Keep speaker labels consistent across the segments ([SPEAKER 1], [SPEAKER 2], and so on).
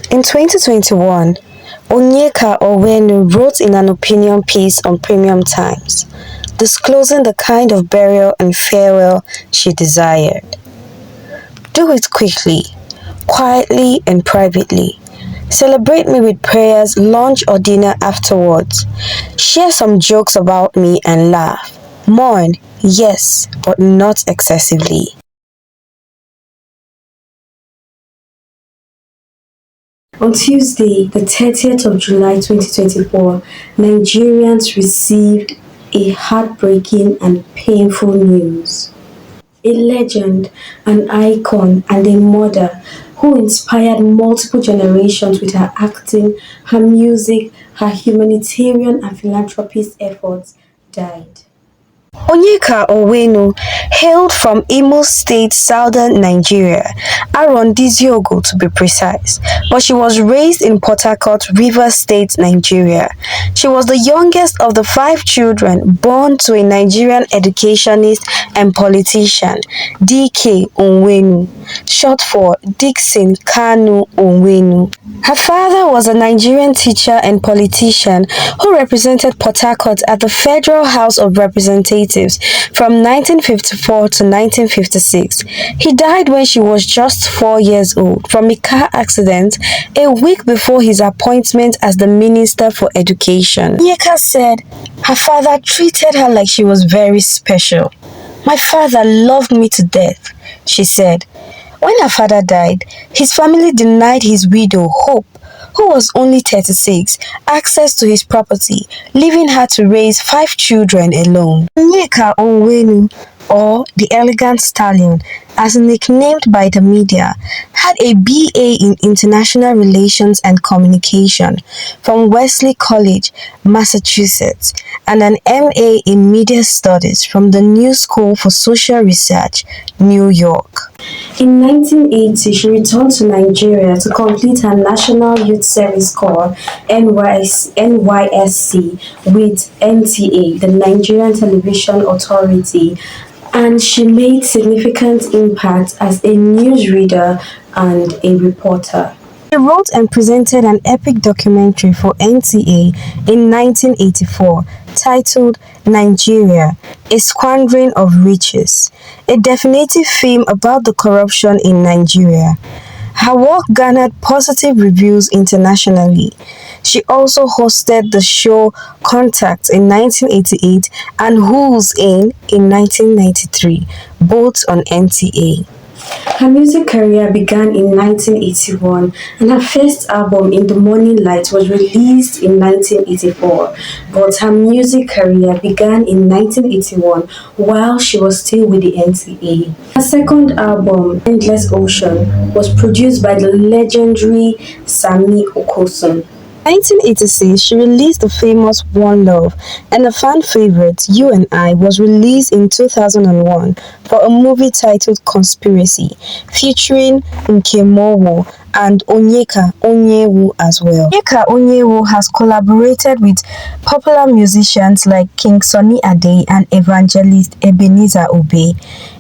[SPEAKER 1] In 2021, Onyeka Onwenu wrote in an opinion piece on Premium Times, disclosing the kind of burial and farewell she desired. Do it quickly, quietly and privately. Celebrate me with prayers, lunch or dinner afterwards. Share some jokes about me and laugh. Mourn, yes, but not excessively. On Tuesday, the 30th of July 2024, Nigerians received a heartbreaking and painful news. A legend, an icon, and a mother who inspired multiple generations with her acting, her music, her humanitarian and philanthropist efforts, died. Onyeka Onwenu hailed from Imo State, southern Nigeria, Arondiziogo to be precise, but she was raised in Port Harcourt, Rivers State, Nigeria. She was the youngest of the 5 children born to a Nigerian educationist and politician, D.K. Onwenu, short for Dixon Kanu Onwenu. Her father was a Nigerian teacher and politician who represented Port Harcourt at the Federal House of Representatives from 1954 to 1956. He died when she was just 4 years old from a car accident a week before his appointment as the Minister for Education. Onyeka said her father treated her like she was very special. "My father loved me to death," she said. When her father died, his family denied his widow, Hope, who was only 36, access to his property, leaving her to raise 5 children alone. Onyeka Onwenu, or the Elegant Stallion, as nicknamed by the media, had a BA in International Relations and Communication from Wesley College, Massachusetts, and an MA in Media Studies from the New School for Social Research, New York. In 1980, she returned to Nigeria to complete her National Youth Service Corps (NYSC) with NTA, the Nigerian Television Authority, and she made significant impact as a newsreader and a reporter. She wrote and presented an epic documentary for NTA in 1984 titled Nigeria, A Squandering of Riches, a definitive film about the corruption in Nigeria. Her work garnered positive reviews internationally. She also hosted the show Contact in 1988 and Who's In 1993, both on NTA. Her music career began in 1981 and her first album, In the Morning Light, was released in 1984, but her music career began in 1981 while she was still with the NTA. Her second album, Endless Ocean, was produced by the legendary Sammy Okosun. In 1986, she released the famous One Love, and a fan favorite, You and I, was released in 2001 for a movie titled Conspiracy, featuring Nkemowo and Onyeka Onwenu as well. Onyeka Onwenu has collaborated with popular musicians like King Sunny Ade and evangelist Ebenezer Obey.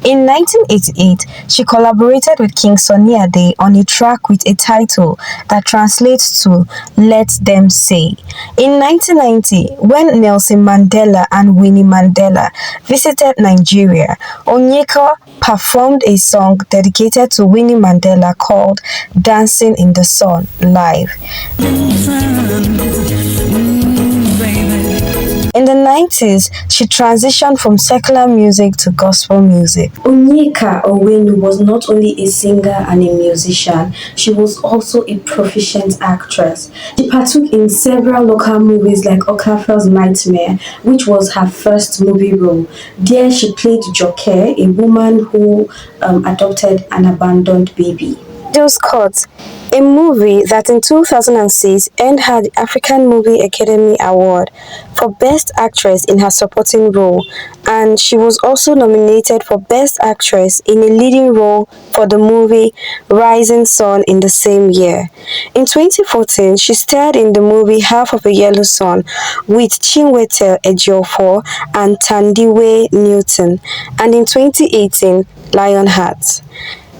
[SPEAKER 1] In 1988, she collaborated with King Sunny Ade on a track with a title that translates to Let Them Say. In 1990, when Nelson Mandela and Winnie Mandela visited Nigeria, Onyeka performed a song dedicated to Winnie Mandela called Dancing in the Sun live. In the 90s, she transitioned from secular music to gospel music. Onyeka Onwenu was not only a singer and a musician, she was also a proficient actress. She partook in several local movies like Okafor's Nightmare, which was her first movie role. There she played Joke, a woman who adopted an abandoned baby. Just Cut, a movie that in 2006 earned her the African Movie Academy Award for Best Actress in her supporting role, and she was also nominated for Best Actress in a leading role for the movie Rising Sun in the same year. In 2014, she starred in the movie Half of a Yellow Sun with Chinwete Ejiofor and Thandiwe Newton, and in 2018, Lionheart.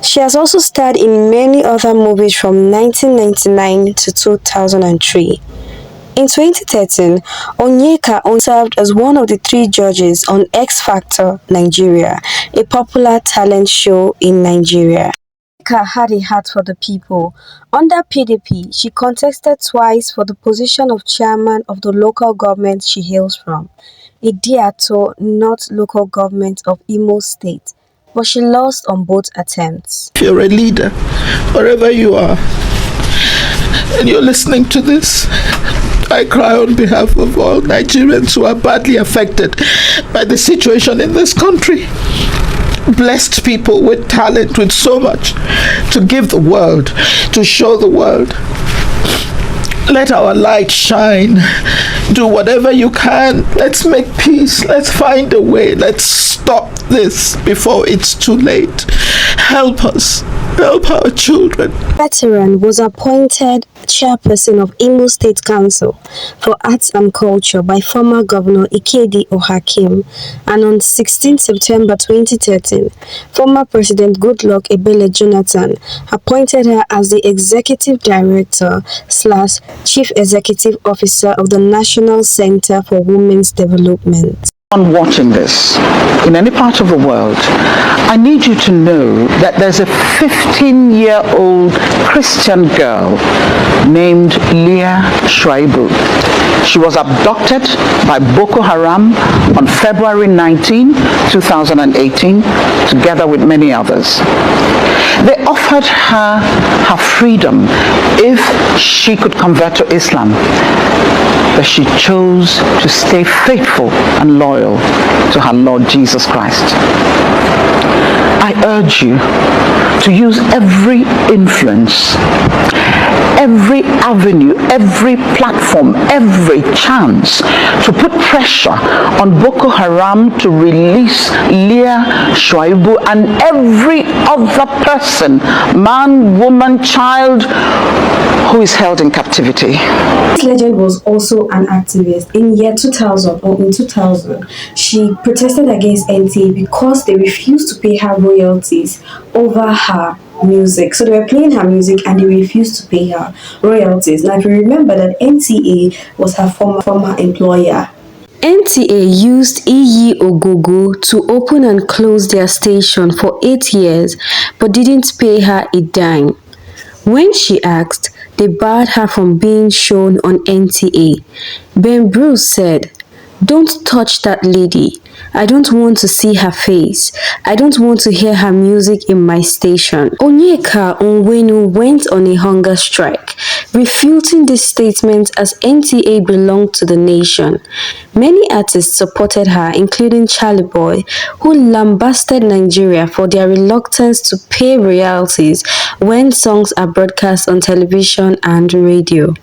[SPEAKER 1] She has also starred in many other movies from 1999 to 2003. In 2013, Onyeka Onwenu served as one of the 3 judges on X Factor Nigeria, a popular talent show in Nigeria. Onyeka had a heart for the people. Under PDP, she contested twice for the position of chairman of the local government she hails from, Idiato North Local Government of Imo State, but she lost on both attempts.
[SPEAKER 2] If you're a leader, wherever you are, and you're listening to this, I cry on behalf of all Nigerians who are badly affected by the situation in this country. Blessed people with talent, with so much to give the world, to show the world. Let our light shine. Do whatever you can. Let's make peace. Let's find a way. Let's stop this before it's too late. Help us. Help our children.
[SPEAKER 1] Veteran was appointed chairperson of Imo State Council for Arts and Culture by former Governor Ikedi Ohakim, and on 16 September 2013, former President Goodluck Ebele Jonathan appointed her as the Executive Director / Chief Executive Officer of the National Center for Women's Development.
[SPEAKER 3] On watching this in any part of the world, I need you to know that there's a 15-year-old Christian girl named Leah Shuaibu. She was abducted by Boko Haram on February 19, 2018, together with many others. They offered her her freedom if she could convert to Islam, but she chose to stay faithful and loyal to her Lord Jesus Christ. I urge you to use every influence, every avenue, every platform, every chance to put pressure on Boko Haram to release Leah Shuaibu and every other person, man, woman, child, who is held in captivity.
[SPEAKER 1] This legend was also an activist. In year 2000, she protested against NTA because they refused to pay her royalties over her music. So they were playing her music and they refused to pay her royalties. Now if you remember that NTA was her former employer. NTA used Iyi Ogogo to open and close their station for 8 years but didn't pay her a dime. When she asked, they barred her from being shown on NTA. Ben Bruce said, "Don't touch that lady. I don't want to see her face. I don't want to hear her music in my station." Onyeka Onwenu went on a hunger strike, refuting this statement as NTA belonged to the nation. Many artists supported her, including Charlie Boy, who lambasted Nigeria for their reluctance to pay royalties when songs are broadcast on television and radio.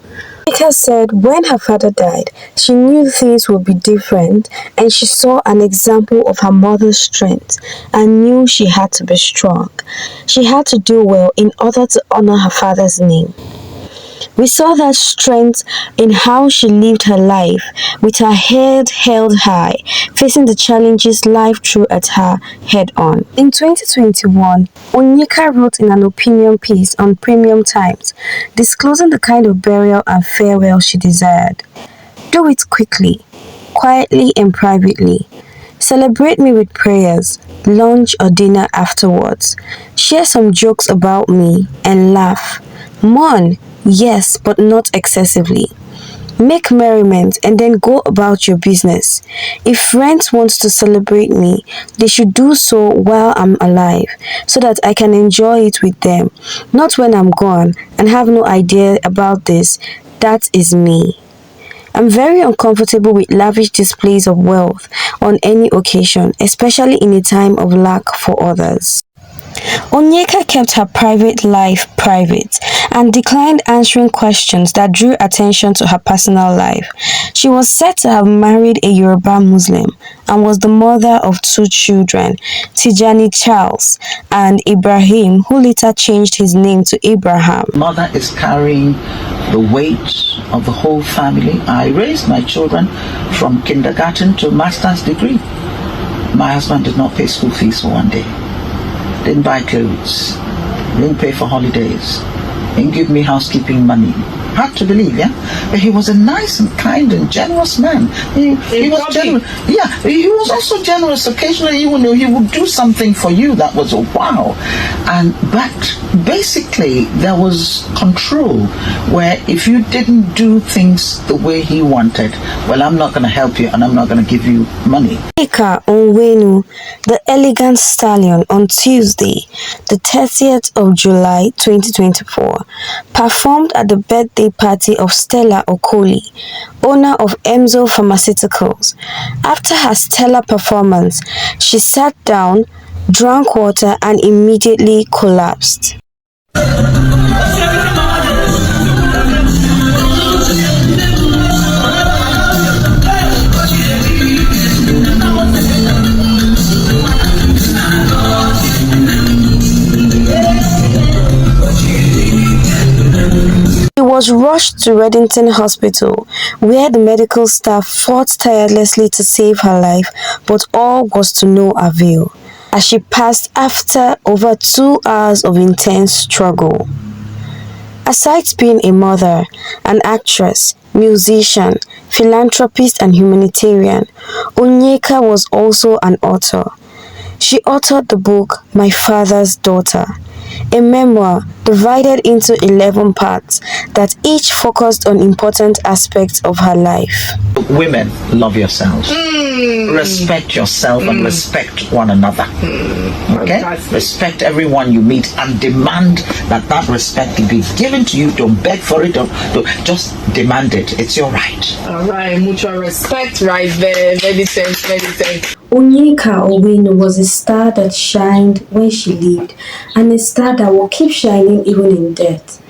[SPEAKER 1] Onyeka said when her father died, she knew things would be different and she saw an example of her mother's strength and knew she had to be strong. She had to do well in order to honor her father's name. We saw that strength in how she lived her life with her head held high, facing the challenges life threw at her head on. In 2021, Onyeka wrote in an opinion piece on Premium Times, disclosing the kind of burial and farewell she desired. "Do it quickly, quietly and privately. Celebrate me with prayers, lunch or dinner afterwards. Share some jokes about me and laugh. Mourn, yes, but not excessively. Make merriment and then go about your business. If friends want to celebrate me, they should do so while I'm alive, so that I can enjoy it with them, not when I'm gone and have no idea about this. That is me. I'm very uncomfortable with lavish displays of wealth on any occasion, especially in a time of lack for others." Onyeka kept her private life private and declined answering questions that drew attention to her personal life. She was said to have married a Yoruba Muslim and was the mother of 2 children, Tijani Charles and Ibrahim, who later changed his name to Abraham.
[SPEAKER 3] Mother is carrying the weight of the whole family. I raised my children from kindergarten to master's degree. My husband did not pay school fees for one day. Didn't buy clothes, He didn't pay for holidays. He didn't give me housekeeping money. Hard to believe, yeah? But he was a nice and kind and generous man. He was generous. Yeah, he was also generous. Occasionally, you know, he would do something for you that was a wow. But basically, there was control where if you didn't do things the way he wanted, well, I'm not going to help you and I'm not going to give you money.
[SPEAKER 1] Onyeka Onwenu, the elegant stallion, on Tuesday, the 30th of July 2024, performed at the birthday party of Stella Okoli, owner of Emzo Pharmaceuticals. After her stellar performance, she sat down, drank water, and immediately collapsed. He was rushed to Reddington Hospital, where the medical staff fought tirelessly to save her life, but all was to no avail, as she passed after over 2 hours of intense struggle. Aside being a mother, an actress, musician, philanthropist and humanitarian, Onyeka was also an author. She authored the book My Father's Daughter, a memoir divided into 11 parts that each focused on important aspects of her life.
[SPEAKER 3] Women, love yourselves. Respect yourself and respect one another. Okay? Respect everyone you meet and demand that that respect be given to you. Don't beg for it. Don't just demand it. It's your right.
[SPEAKER 4] All right, mutual respect right there. Very thanks, very thanks.
[SPEAKER 1] Onyeka Onwenu was a star that shined when she lived, and a star that will keep shining even in death.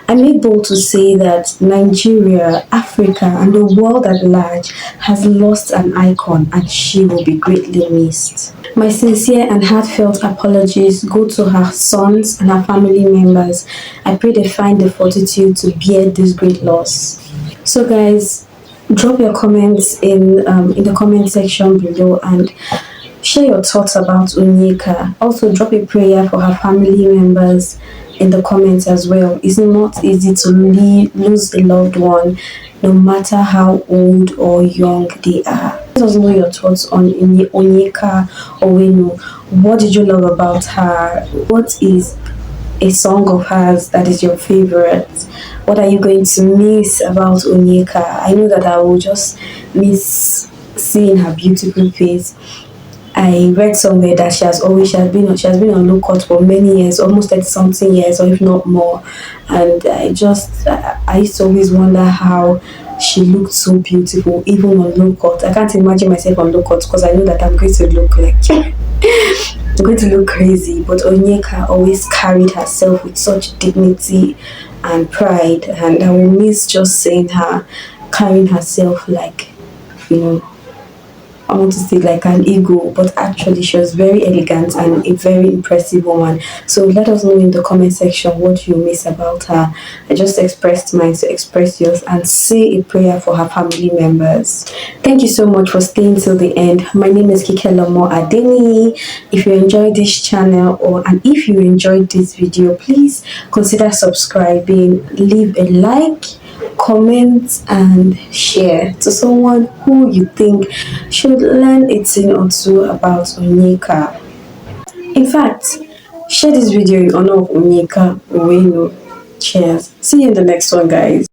[SPEAKER 1] I make bold to say that Nigeria, Africa, and the world at large has lost an icon, and she will be greatly missed. My sincere and heartfelt apologies go to her sons and her family members. I pray they find the fortitude to bear this great loss. So guys, drop your comments in the comment section below and share your thoughts about Onyeka. Also drop a prayer for her family members in the comments as well. It's not easy to lose a loved one, no matter how old or young they are. Let us know your thoughts on Onyeka Onwenu. What did you love about her? What is a song of hers that is your favorite? What are you going to miss about Onyeka? I know that I will just miss seeing her beautiful face. I read somewhere that she has been on lookout for many years, almost 30 something years, or if not more. And I used to always wonder how she looked so beautiful, even on lookout. I can't imagine myself on lookout because I know that I'm going to look like I'm going to look crazy. But Onyeka always carried herself with such dignity and pride, and I will miss just seeing her carrying herself like, you know, I want to say like an ego, but actually she was very elegant and a very impressive woman. So let us know in the comment section what you miss about her. I just expressed mine, so express yours and say a prayer for her family members. Thank you so much for staying till the end. My name is Kikelomo Adeni. If you enjoyed this channel and if you enjoyed this video, please consider subscribing, leave a like, comment and share to someone who you think should learn a thing or two about Onyeka. In fact, share this video in honor of Onyeka Onwenu. Cheers. See you in the next one, guys.